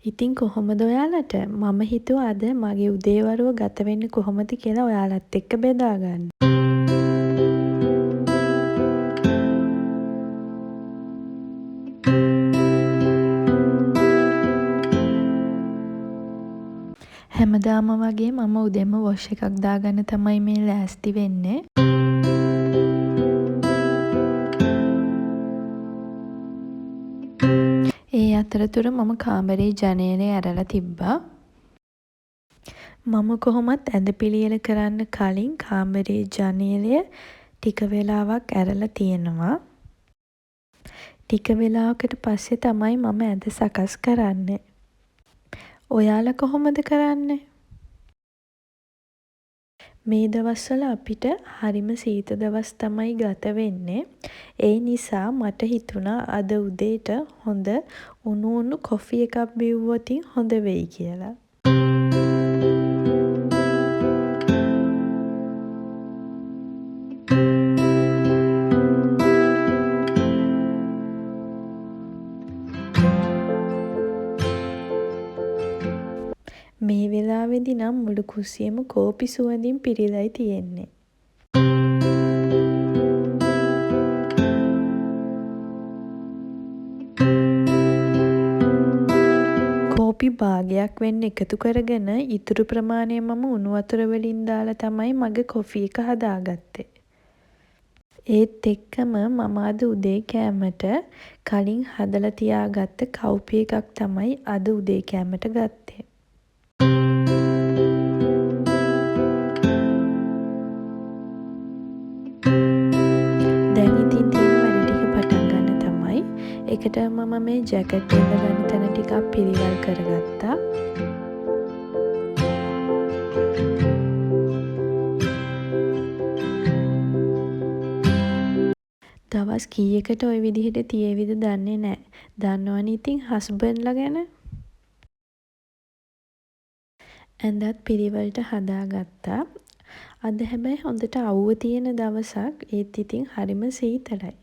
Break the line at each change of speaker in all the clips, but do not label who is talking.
ඉතින් කොහොමද ඔයාලට? මම හිතුවා අද මගේ උදේවරුව ගත වෙන්නේ කොහොමද කියලා ඔයාලත් එක්ක බෙදා ගන්න. හැමදාම වගේ මම උදේම වොෂ් එකක් දාගන්න තමයි මේ ලෑස්ති වෙන්නේ. ඒ අතරතුර මම කාමරේ ජනේලය ඇරලා තිබ්බා. මම කොහොමත් ඇඳ පිළියෙල කරන්න කලින් කාමරේ ජනේලය ටික වෙලාවක් ඇරලා තියෙනවා. ටික වෙලාවකට පස්සේ තමයි මම ඇඳ සකස් කරන්නේ. ඔයාලා කොහොමද කරන්නේ? මේ දවස්වල අපිට හරිම සීත දවස් තමයි ගත වෙන්නේ. ඒ නිසා මට හිතුණා අද උදේට හොඳ උණු උණු කොෆි එකක් බිව්වොත් හොඳ වෙයි කියලා. මේ වෙලාවේදී නම් මුළු කුස්සියම කෝපි සුවඳින් පිරීලායි තියෙන්නේ. කෝපි භාගයක් වෙන්න එකතු කරගෙන ඉතුරු ප්‍රමාණය මම උණු වතුර වලින් දාලා තමයි මගේ කොෆි එක හදාගත්තේ. ඒත් එක්කම මම අද උදේ කෑමට කලින් හදලා තියාගත්ත කව්පි එකක් තමයි අද උදේ කෑමට ගත්තේ. දැන් ඉතින් තියෙන වැඩ ටික පටන් ගන්න තමයි. ඒකට මම මේ ජැකට් එක ගන්න තැන ටිකක් පිළිවෙල් කරගත්තා. දවස් කීයකට ওই විදිහට තියේවිද දන්නේ නැහැ. දන්නවනේ ඉතින් හස්බන්ඩ්ලා ගැන. ඇඳත් පිළිවෙලට හදාගත්තා. අද හැබැයි හොඳට අවුව තියෙන දවසක්. ඒත් ඉතින් හරිම සීතලයි.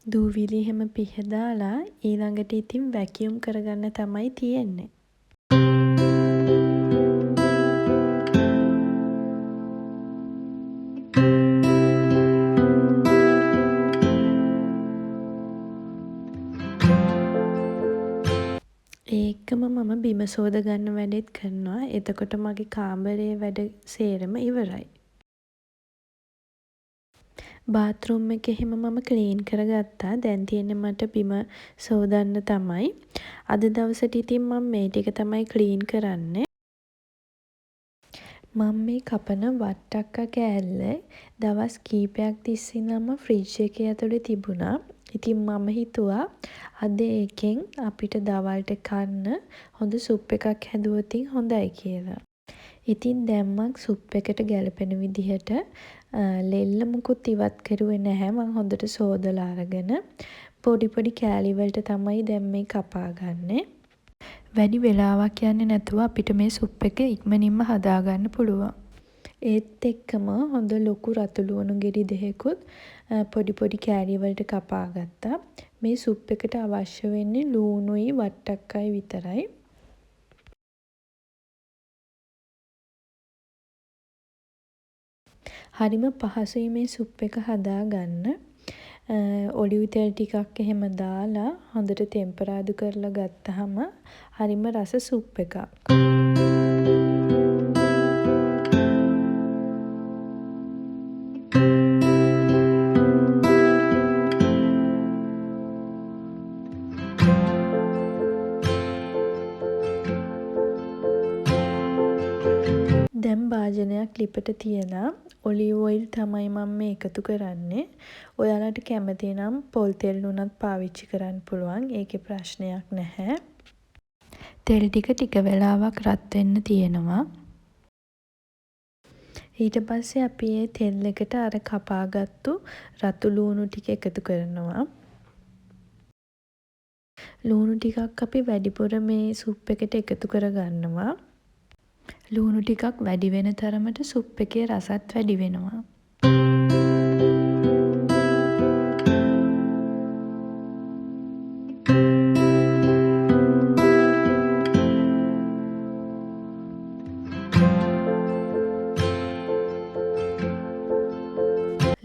දූවිලි හැම පිහදාලා ඊළඟට ඉතින් වැකියුම් කරගන්න තමයි තියෙන්නේ. ඒකම මම බිම සෝද ගන්න වැඩෙත් කරනවා. එතකොට මගේ කාමරයේ වැඩ සේරම ඉවරයි. බාත්රූම් එක එහෙම මම ක්ලීන් කරගත්තා. දැන් තියෙන්නේ මට බිම සෝදන්න තමයි. අද දවසට ඉතින් මම මේ ටික තමයි ක්ලීන් කරන්නේ. මම මේ කපන වට්ටක්ක කෑල්ල දවස් කීපයක් තිස්සේම ෆ්‍රිජ් එකේ ඇතුලේ තිබුණා. ඉතින් මම හිතුවා අද ඒකෙන් අපිට දවල්ට කන්න හොඳ සුප් එකක් හැදුවොත් හොඳයි කියලා. ඉතින් දැන් මම සුප් එකට ගැලපෙන විදිහට ලෙල්ල මුකුත් ඉවත් කරුවේ නැහැ. මම හොඳට සෝදලා අරගෙන පොඩි පොඩි කෑලි වලට තමයි දැන් මේ කපා ගන්නෙ. වැඩි වෙලාවක් යන්නේ නැතුව අපිට මේ සුප් එක ඉක්මනින්ම හදාගන්න පුළුවන්. ඒත් එක්කම හොඳ ලොකු රතු ලුණු ගෙඩි දෙකකුත් පොඩි පොඩි කෑලි වලට කපා ගත්තා. මේ සුප් එකට අවශ්‍ය වෙන්නේ ලුණුයි වට්ටක්කයි විතරයි. හරිම පහසුයි මේ සුප් එක හදාගන්න. ඔලිව් තෙල් ටිකක් එහෙම දාලා හොඳට ටෙම්පරාදු කරලා ගත්තාම හරිම රස සුප් එකක්. දැන් භාජනයක් ලිපට තියලා ඔලිව් ඔයිල් තමයි මම මේ එකතු කරන්නේ. ඔයාලට කැමති නම් පොල් තෙල් උනත් පාවිච්චි කරන්න පුළුවන්. ඒකේ ප්‍රශ්නයක් නැහැ. තෙල් ටික වෙලාවක් රත් වෙන්න තියෙනවා. ඊට පස්සේ අපි මේ තෙල් එකට අර කපාගත්තු රතු ලුණු ටික එකතු කරනවා. ලුණු ටිකක් අපි වැඩිපුර මේ සුප් එකට එකතු කරගන්නවා. ලුණු ටිකක් වැඩි වෙන තරමට සුප් එකේ රසත් වැඩි වෙනවා.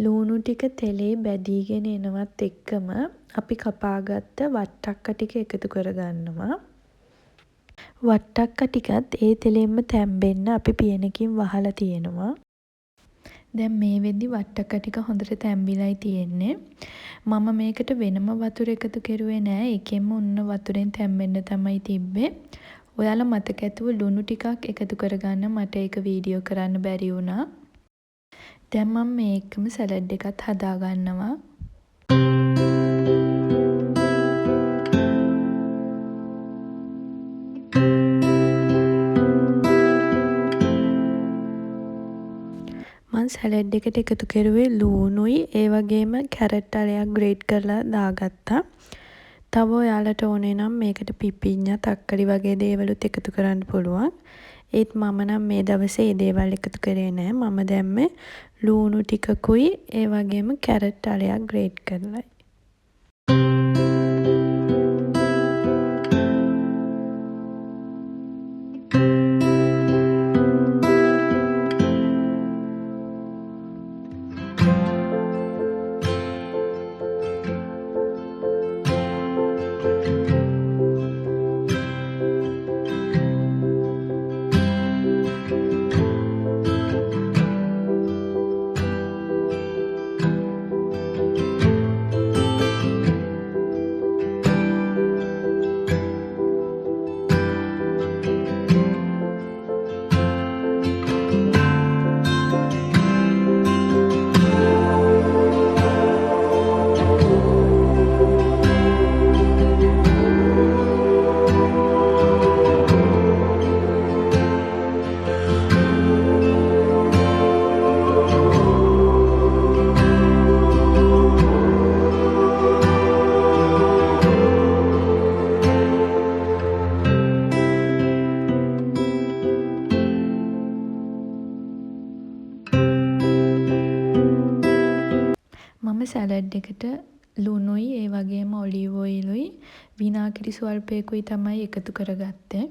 ලුණු ටික තෙලේ බැදීගෙන එනවත් එක්කම අපි කපාගත්ත වට්ටක්ක ටික එකතු කරගන්නවා. වට්ටක්ක ටිකත් ඒ තෙලෙන්ම තැම්බෙන්න අපි පියනකින් වහලා තියෙනවා. දැන් මේ වෙද්දි වට්ටක්ක ටික හොඳට තැම්බිලායි තියෙන්නේ. මම මේකට වෙනම වතුර එකතු කරුවේ නෑ. ඒකෙන්ම උන්න වතුරෙන් තැම්බෙන්න තමයි තිබ්බේ. ඔයාලා මතක ඇතුව ලුණු ටිකක් එකතු කරගන්න මට ඒක වීඩියෝ කරන්න බැරි වුණා. දැන් මම මේකම සැලඩ් එකත් හදා ගන්නවා. මම සැලඩ් එකට එකතු කරුවේ ලූණුයි ඒ වගේම කැරට් අලයක් ග්‍රේට් කරලා දාගත්තා. තව ඔයාලට ඕනේ නම් මේකට පිපිඤ්ඤා තක්කලි වගේ දේවලුත් එකතු කරන්න පුළුවන්. ඒත් මම නම් මේ දවසේ ඒ දේවල් එකතු කරේ නෑ. මම දැම්මේ ලූණු ටිකකුයි ඒ වගේම කැරට් අලයක් ග්‍රේට් කරලා. මම සැලඩ් එකට ලුණුයි ඒ වගේම ඔලිව් ඔයිලුයි විනාගිරි ස්වල්පයකුයි තමයි එකතු කරගත්තේ.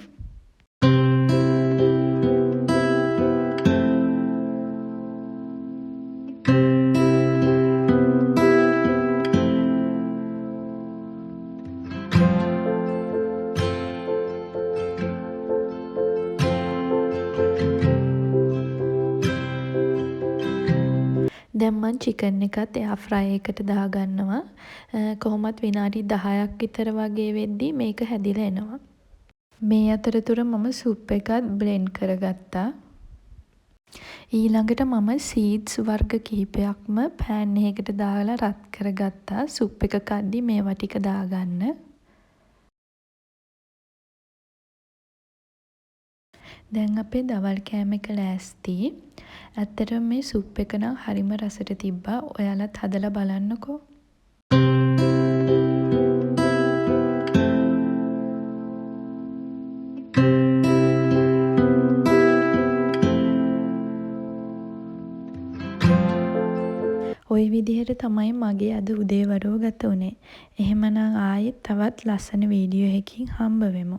දැන් මම චිකන් එකත් එයා ෆ්‍රයි එකට දාගන්නවා. කොහොමත් විනාඩි 10ක් විතර වගේ වෙද්දි මේක හැදිලා එනවා. මේ අතරතුර මම සුප් එකත් බ්ලෙන්ඩ් කරගත්තා. ඊළඟට මම සීඩ්ස් වර්ග කිහිපයක්ම පෑන් එකකට දාලා රත් කරගත්තා. සුප් එක කද්දි මේවා ටික දාගන්න. දැන් අපේ දවල් කෑම එක ලෑස්ති. ඇත්තටම මේ සුප් එක නම් හරිම රසට තිබ්බා. ඔයාලත් හදලා බලන්නකෝ. ওই විදිහට තමයි මගේ අද උදේවරුව ගත වුනේ. එහෙමනම් ආයෙත් තවත් ලස්සන වීඩියෝ එකකින් හම්බ වෙමු.